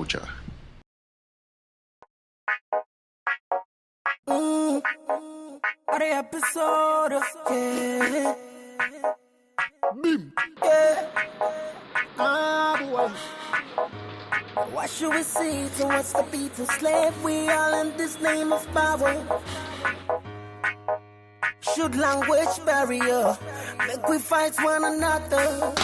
Umoja. The episode, yeah. Bim. Yeah. Boy. What should we say towards the people slave? We all in this name of power. Should language barrier make we fight one another?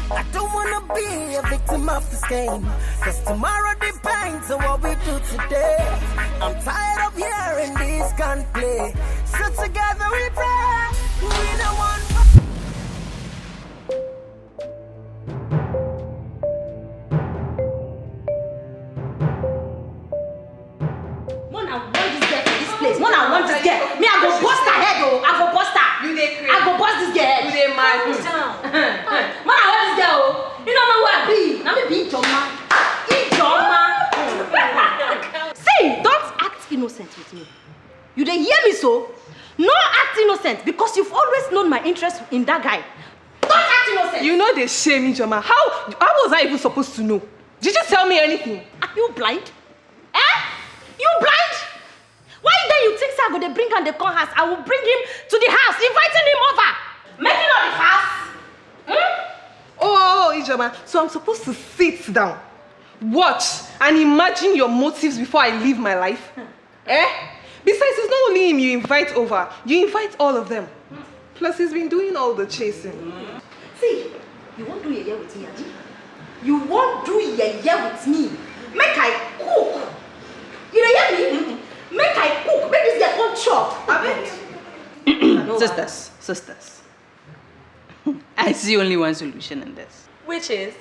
I don't wanna be a victim of this game, cause tomorrow depends on what we do today. I'm tired of hearing this gunplay, so together we pray. We don't want I want this girl. Me, I go bust her head, oh. I go bust her. You dey crazy. I go bust this girl head. You dey mad. Man, I want this girl, oh. You don't know who I be. Now me be Ijeoma. See, don't act innocent with me. You dey hear me so? No act innocent because you've always known my interest in that guy. Don't act innocent. You know they shame Ijeoma. How was I even supposed to know? Did you tell me anything? Are you blind? You blind? Why then you think I go to bring and the con house? I will bring him to the house, inviting him over. Making up the house. Oh, Ijeoma. So I'm supposed to sit down, watch, and imagine your motives before I live my life? Besides, it's not only him you invite over, you invite all of them. Plus, he's been doing all the chasing. See, you won't do yeye with me, Adi. You won't do yeye with me. Make I cook. You know hear me? Make I cook. Make this girl come chop. Sisters. I see only one solution in this. Which is?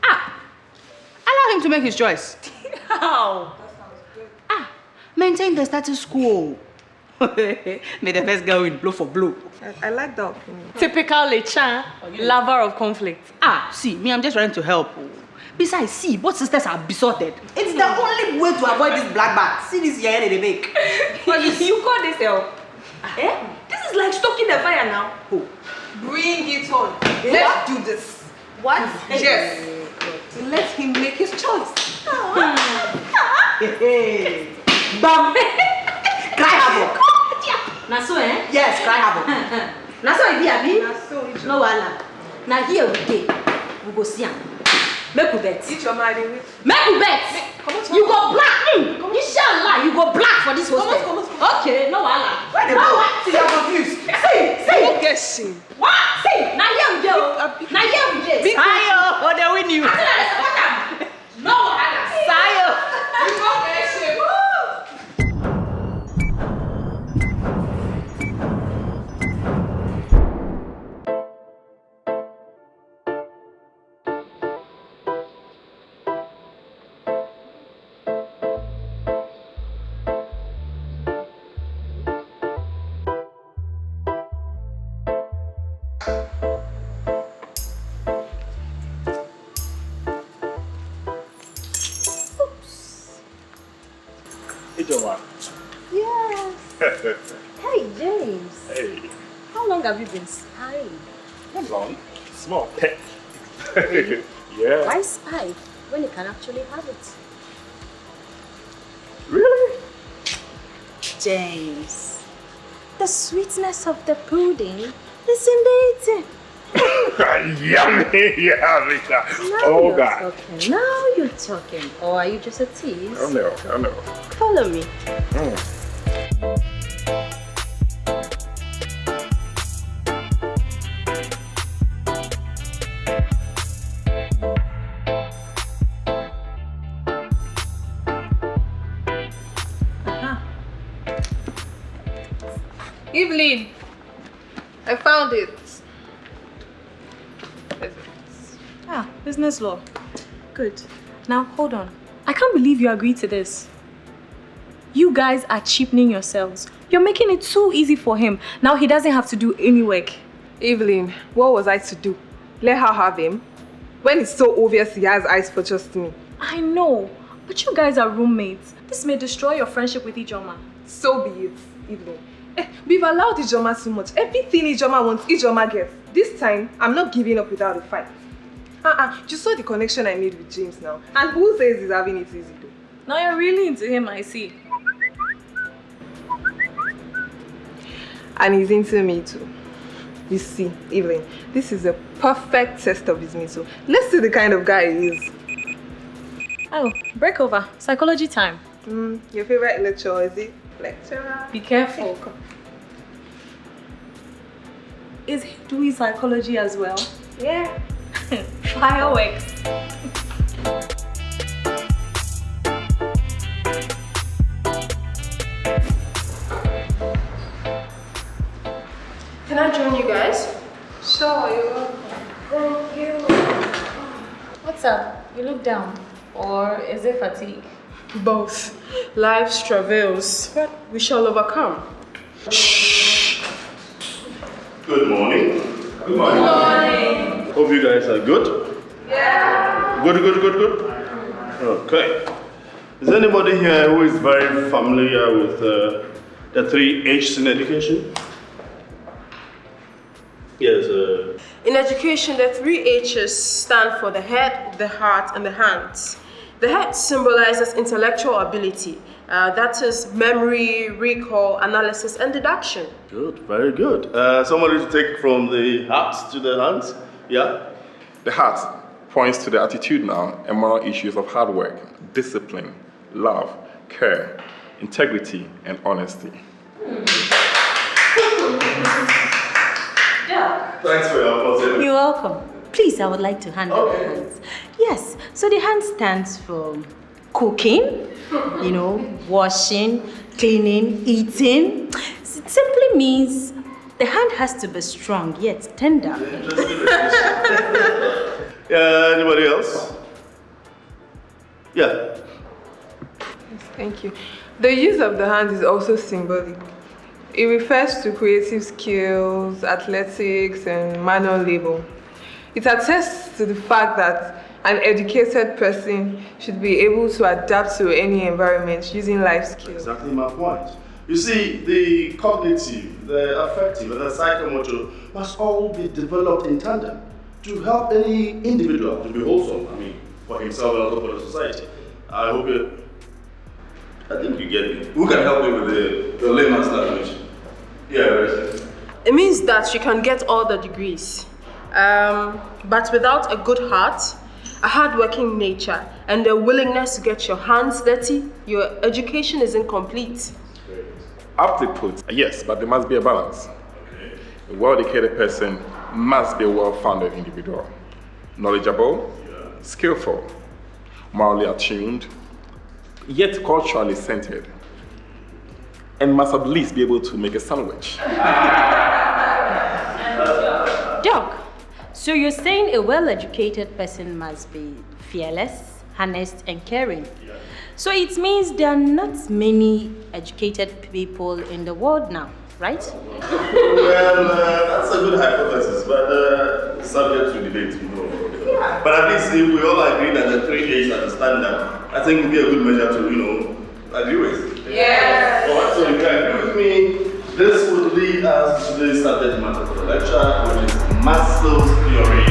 Allow him to make his choice. How? Maintain the status quo. May the first girl win blow for blow. I like that opinion. Typical Lechan, lover of conflict. See, me, I'm just trying to help. Besides, see, both sisters are besotted. It's the only way to avoid this black bat. See this yeye they make. But you call this help? This is like stoking the fire now. Bring it on. Let's do this. What? Yes. Let him make his choice. Bam! Cry havoc. Now so, Yes, cry havoc. Now so, it be, Now so, Ijeoma. no wala. Now here we dey. We go see am. Make we bet. Ijeoma, dey wait. Make we bet. You go black. Inshallah, you go black for this hostel. Come on. Okay, no wala. Why they go? See, you're confused. See. Don't get shame. What? See, now here we go. Now here we dey. Sayo, or they win you. No wala. Sayo. You don't get shame. Ijeoma. Yes. Hey, James. Hey. How long have you been spying? Not long. Small pet. Yeah. Why spy when you can actually have it? Really? James, the sweetness of the pudding is in the eating. Yummy. Oh, God. Okay, now you're talking. Or are you just a tease? I know. Follow me. Evelyn, I found it. Business law. Good. Now, hold on. I can't believe you agreed to this. You guys are cheapening yourselves. You're making it too easy for him. Now he doesn't have to do any work. Evelyn, what was I to do? Let her have him? When it's so obvious he has eyes for just me. I know, but you guys are roommates. This may destroy your friendship with Ijeoma. So be it, Evelyn. We've allowed Ijeoma too much. Everything Ijeoma wants, Ijeoma gets. This time, I'm not giving up without a fight. You saw the connection I made with James now. And who says he's having it easy though? Now you're really into him, I see. And he's into me too. You see, Evelyn, this is a perfect test of his mettle. Let's see the kind of guy he is. Oh, break over. Psychology time. Your favorite lecturer, is it? Lecturer? Be careful. Is he doing psychology as well? Yeah. Fireworks. Can I join you guys? Sure, you're welcome. Thank you. What's up? You look down. Or is it fatigue? Both. Life's travails, but we shall overcome. Good morning. Good morning. Good morning. Hope you guys are good. Yeah. Good. Okay. Is anybody here who is very familiar with the 3 H's in education? Yes. In education, the 3 H's stand for the head, the heart, and the hands. The head symbolizes intellectual ability. That is memory, recall, analysis, and deduction. Good, very good. Somebody to take from the heart to the hands? Yeah? The heart points to the attitudinal and moral issues of hard work, discipline, love, care, integrity, and honesty. Thanks for your applause. You're welcome. Please, I would like to handle the hands. Yes, so the hand stands for cooking, washing, cleaning, eating. It simply means the hand has to be strong yet tender. Yeah, anybody else? Yeah. Thank you. The use of the hand is also symbolic. It refers to creative skills, athletics, and manual labor. It attests to the fact that an educated person should be able to adapt to any environment using life skills. Exactly my point. You see, the cognitive, the affective, and the psychomotor must all be developed in tandem to help any individual to be wholesome, for himself and also for the society. I think you get me. Who can help me with the layman's language? Yeah, It means that you can get all the degrees, but without a good heart, a hard-working nature, and the willingness to get your hands dirty, your education is incomplete. Aptly put, yes, but there must be a balance. A well-educated person must be a well-founded individual, knowledgeable, skillful, morally attuned, yet culturally centered, and must at least be able to make a sandwich. Doc, so you're saying a well-educated person must be fearless, honest, and caring. So it means there are not many educated people in the world now, right? Well, that's a good hypothesis, but subject to debate. But at least if we all agree that the 3 H's are the standard, I think it would be a good measure to, agree with. Yes. So if you agree with me, this would lead us to the subject matter for the lecture, which is Maslow's theory.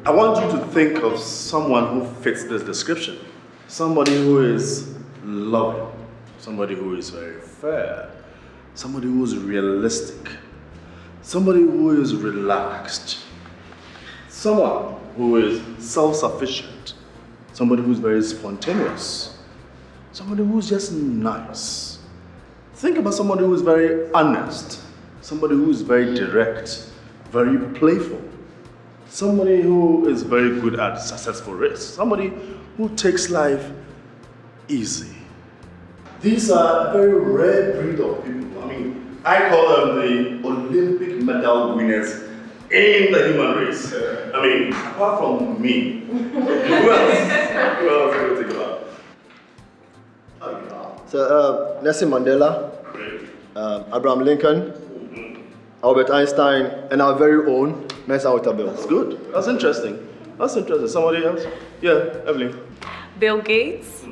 I want you to think of someone who fits this description. Somebody who is loving, somebody who is very fair, somebody who is realistic, somebody who is relaxed, someone who is self-sufficient, somebody who is very spontaneous, somebody who is just nice. Think about somebody who is very honest, somebody who is very direct, very playful, somebody who is very good at successful risks, somebody who takes life easy. These are a very rare breed of people. I mean, I call them the Olympic medal winners in the human race. I mean, apart from me, who else? Who else do you think about? So, Nelson Mandela, Abraham Lincoln, Albert Einstein, and our very own Mensa Otabil. That's good. That's interesting. That's interesting. Somebody else? Yeah, Evelyn. Bill Gates,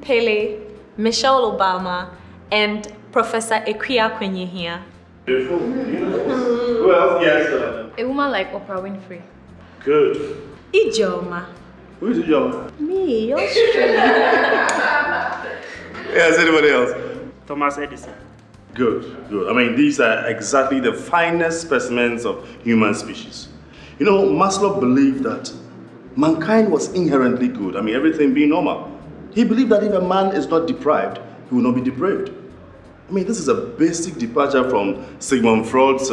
Pele, Michelle Obama, and Professor Equia Kwenyehia. Beautiful. Who else? Yes. A woman like Oprah Winfrey. Good. Ijeoma. Who is Ijeoma? Me, you're straight. Yes, anybody else? Thomas Edison. Good, good. I mean, these are exactly the finest specimens of human species. You know, Maslow believed that mankind was inherently good. I mean, everything being normal. He believed that if a man is not deprived, he will not be depraved. I mean, this is a basic departure from Sigmund Freud's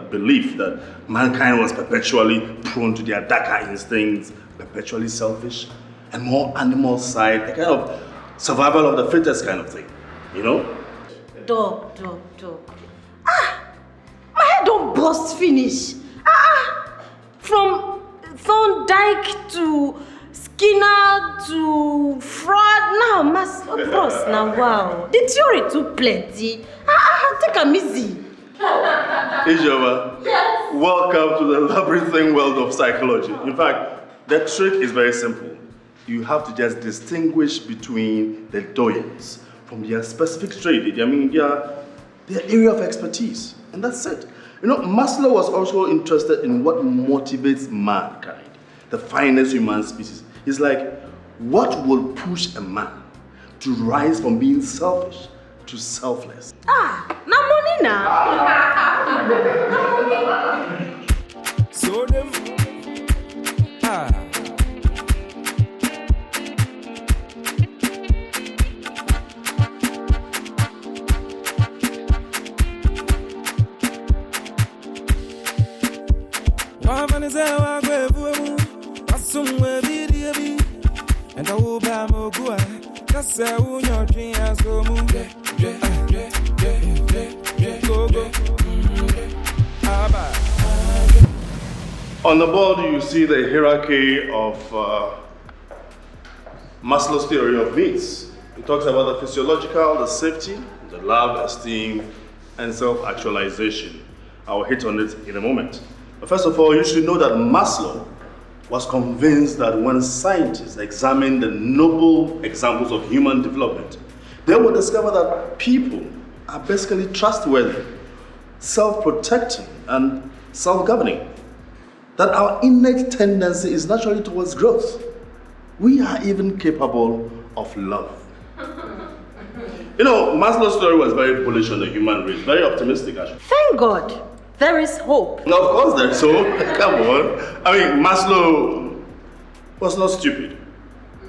belief that mankind was perpetually prone to their darker instincts, perpetually selfish, and more animal side, a kind of survival of the fittest kind of thing, you know? Dog. My head don't bust finish. From Thorndike to Skinner to Fraud. Now, Maslow bros. Now, wow. The theory too plenty. Take a easy. Ijeoma, yes. Welcome to the labyrinthine world of psychology. In fact, the trick is very simple. You have to just distinguish between the doyens from their specific trait. I mean, their area of expertise. And that's it. You know, Maslow was also interested in what motivates mankind, the finest human species. He's like, what will push a man to rise from being selfish to selfless? Na money now. So them, and I will be a mogua. That's a your dream as go move. Go. On the board, you see the hierarchy of Maslow's theory of needs. It talks about the physiological, the safety, the love, esteem, and self-actualization. I'll hit on it in a moment. But first of all, you should know that Maslow was convinced that when scientists examine the noble examples of human development, they will discover that people are basically trustworthy, self-protecting, and self-governing. That our innate tendency is naturally towards growth. We are even capable of love. You know, Maslow's story was very bullish on the human race, very optimistic actually. Thank God. There is hope. Now, of course there's hope. Come on. I mean, Maslow was not stupid.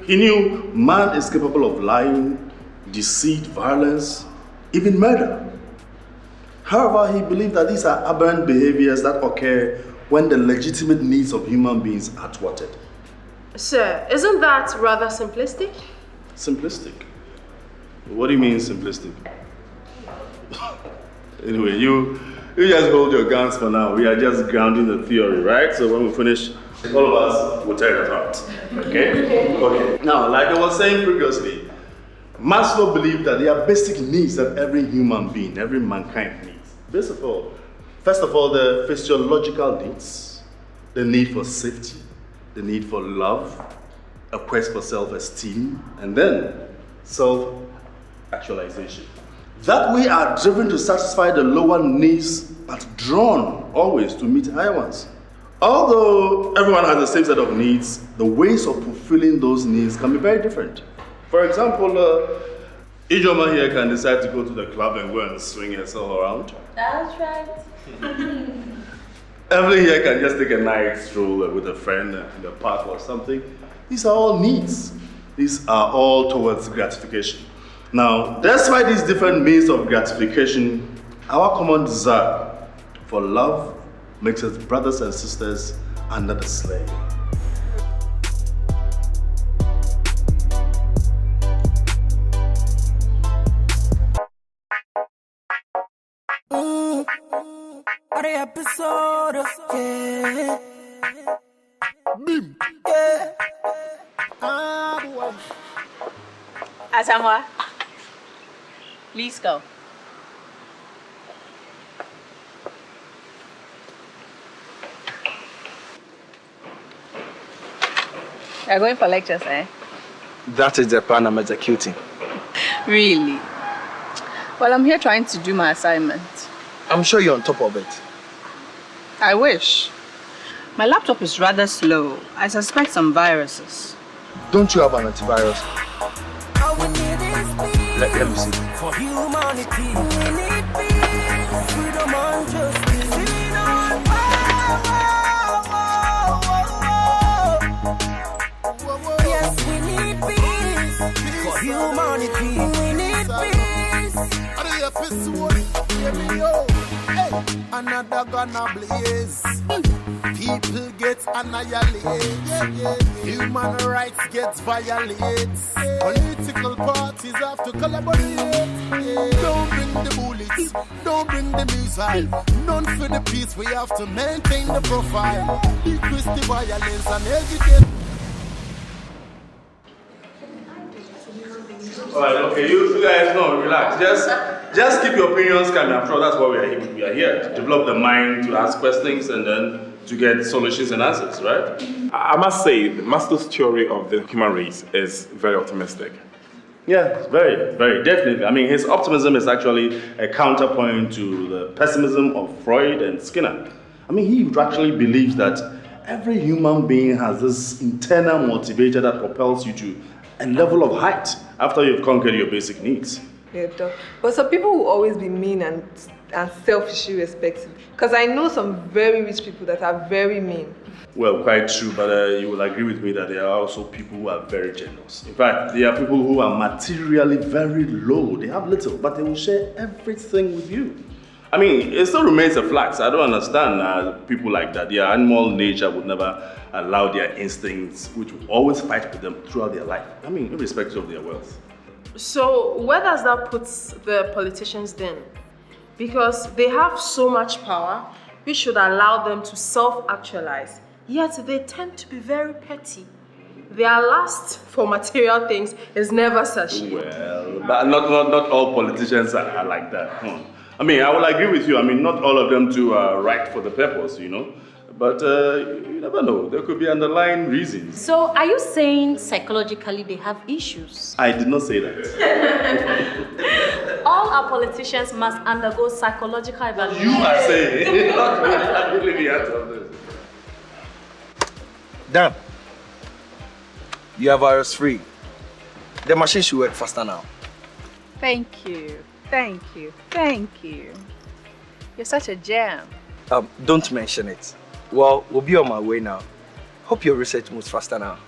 He knew man is capable of lying, deceit, violence, even murder. However, he believed that these are aberrant behaviors that occur when the legitimate needs of human beings are thwarted. Sir, isn't that rather simplistic? Simplistic? What do you mean simplistic? Anyway, you just hold your guns for now. We are just grounding the theory, right? So when we finish, all of us will tear it apart. Okay? Okay. Now, like I was saying previously, Maslow believed that there are basic needs that every human being, every mankind needs. First of all, the physiological needs, the need for safety, the need for love, a quest for self-esteem, and then self-actualization. That we are driven to satisfy the lower needs, but drawn always to meet higher ones. Although everyone has the same set of needs, the ways of fulfilling those needs can be very different. For example, Ijeoma here can decide to go to the club and go and swing herself around. That's right. Evelyn here can just take a nice stroll with a friend in the park or something. These are all needs. These are all towards gratification. Now, despite these different means of gratification, our common desire for love makes us brothers and sisters under the slave. Episode, yeah. Bim, yeah. Boy. Asamoah, please go. You're going for lectures, eh? That is the plan I'm executing. Really? Well, I'm here trying to do my assignment. I'm sure you're on top of it. I wish. My laptop is rather slow. I suspect some viruses. Don't you have an antivirus? Let me see. For humanity, we need peace, freedom and justice. Yes, we need peace. For humanity, we need peace. Hear me, yo. Hey, another gonna blaze. People get annihilated. Human rights get violated. Political parties have to collaborate. Don't bring the bullets, don't bring the missile. None for the peace, we have to maintain the profile. Decrease the violence and educate. Alright, okay, you guys know, relax. Just keep your opinions calm. I'm sure that's why we are here. To develop the mind, to ask questions, and then to get solutions and answers, right? I must say, Maslow's theory of the human race is very optimistic. Yeah, very, very, definitely. I mean, his optimism is actually a counterpoint to the pessimism of Freud and Skinner. I mean, he actually believes that every human being has this internal motivator that propels you to a level of height after you've conquered your basic needs. Yeah, but some people will always be mean and selfish irrespective. Because I know some very rich people that are very mean. Well, quite true, but you will agree with me that there are also people who are very generous. In fact, there are people who are materially very low. They have little, but they will share everything with you. I mean, it still remains a flex. I don't understand people like that. Their animal nature would never allow their instincts, which will always fight with them throughout their life. I mean, irrespective of their wealth. So where does that put the politicians then? Because they have so much power, we should allow them to self-actualize. Yet they tend to be very petty. Their lust for material things is never satiated. Well, but not all politicians are like that. I mean, I will agree with you. I mean, not all of them do right for the purpose, you know. But you never know. There could be underlying reasons. So are you saying psychologically they have issues? I did not say that. All our politicians must undergo psychological evaluation. You are saying. Not me. I'm really the answer of this. Dan, you are virus free. The machine should work faster now. Thank you. Thank you. Thank you. You're such a gem. Don't mention it. Well, we'll be on my way now. Hope your research moves faster now.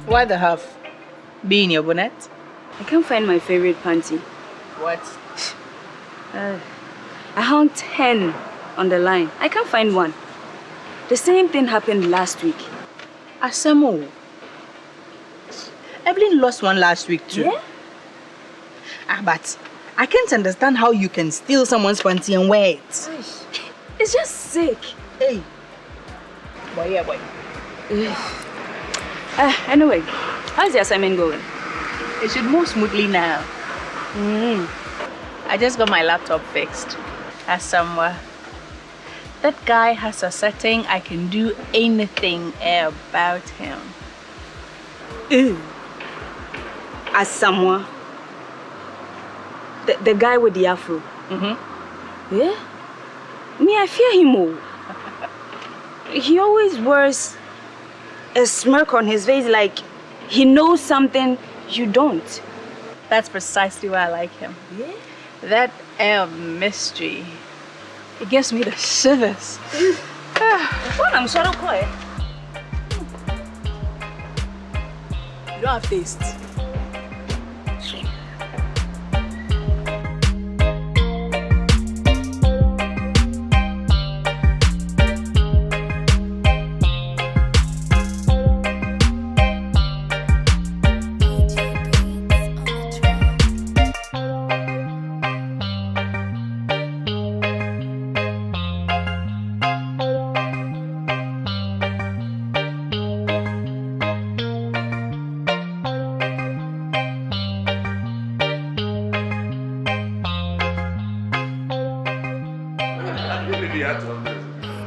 Why the half? Be in your bonnet? I can't find my favorite panty. What? I hung 10 on the line. I can't find one. The same thing happened last week. Asamoah. Evelyn lost one last week too. Yeah? But I can't understand how you can steal someone's panty and wear it. It's just sick. Hey. Boy, yeah, boy. Anyway, how's the assignment going? It should move smoothly now. I just got my laptop fixed. Asamoah, That guy has a setting I can do anything about him. As someone, the guy with the afro. Yeah? Me, I fear him more. He always wears a smirk on his face like he knows something you don't. That's precisely why I like him. Yeah? That air of mystery. It gives me the shivers. What I'm sort of quiet. You don't have taste.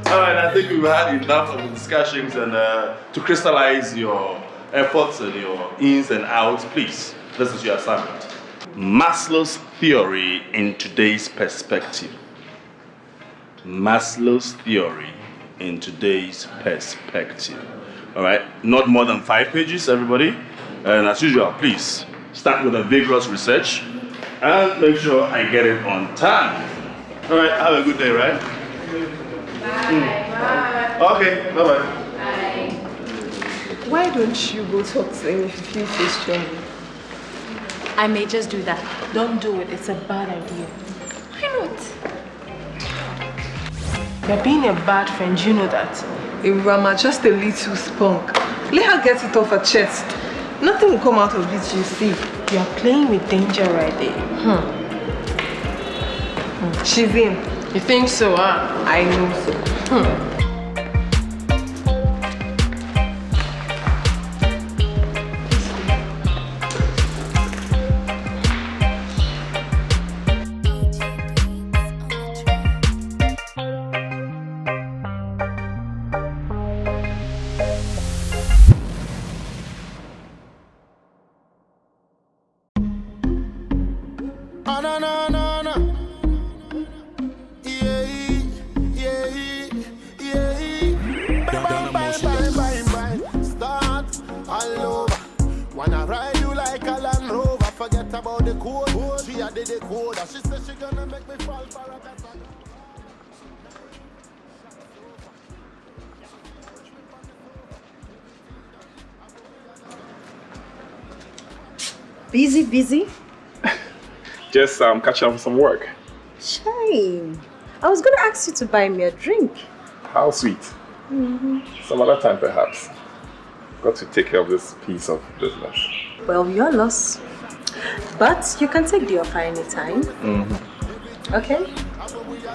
Alright, I think we've had enough of the discussions and to crystallize your efforts and your ins and outs, please, this is your assignment. Maslow's theory in today's perspective. Maslow's theory in today's perspective. Alright, not more than 5 pages, everybody. And as usual, please start with a vigorous research and make sure I get it on time. Alright, have a good day, right? Bye. Okay, bye-bye. Bye. Why don't you go talk to him if you feel so strongly? I may just do that. Don't do it. It's a bad idea. Why not? You're being a bad friend, you know that. Ijeoma, just a little spunk. Let her get it off her chest. Nothing will come out of it, you see. You're playing with danger right there. She's in. You think so, huh? I know so. Busy? Just catching up with some work. Shame. I was going to ask you to buy me a drink. How sweet. Some other time, perhaps. Got to take care of this piece of business. Well, your loss. But you can take the offer anytime. Okay?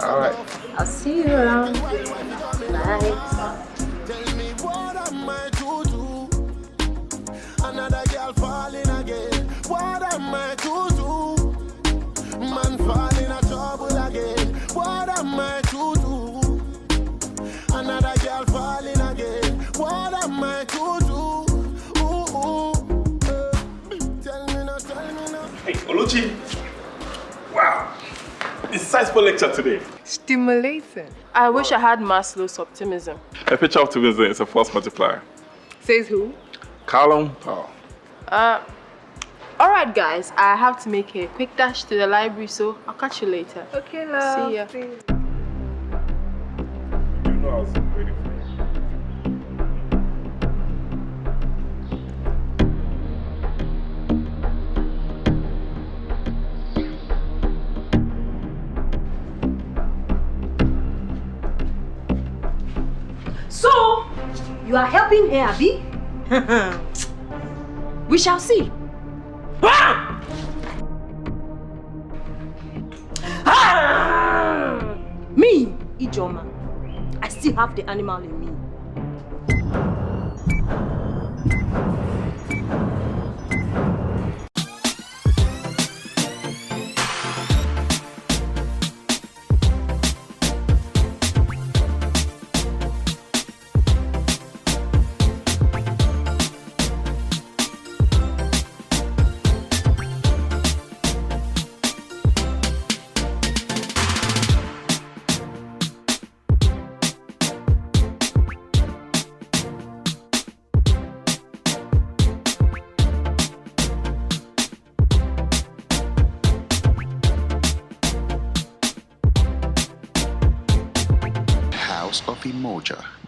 All right. I'll see you around. Bye. Another girl falling again. What am I to do? Man falling in trouble again. What am I to do? Another girl falling again. What am I to do? Tell me now. Hey, Oluchi. Wow. Insightful lecture today. Stimulating. I wish I had Maslow's optimism. A picture of optimism is a force multiplier. Says who? Callum Powell. Alright guys, I have to make a quick dash to the library, so I'll catch you later. Okay, love. See ya. You know I was waiting for you. So, you are helping her, Abby? We shall see. Me, Ijeoma, I still have the animal in me. Umoja.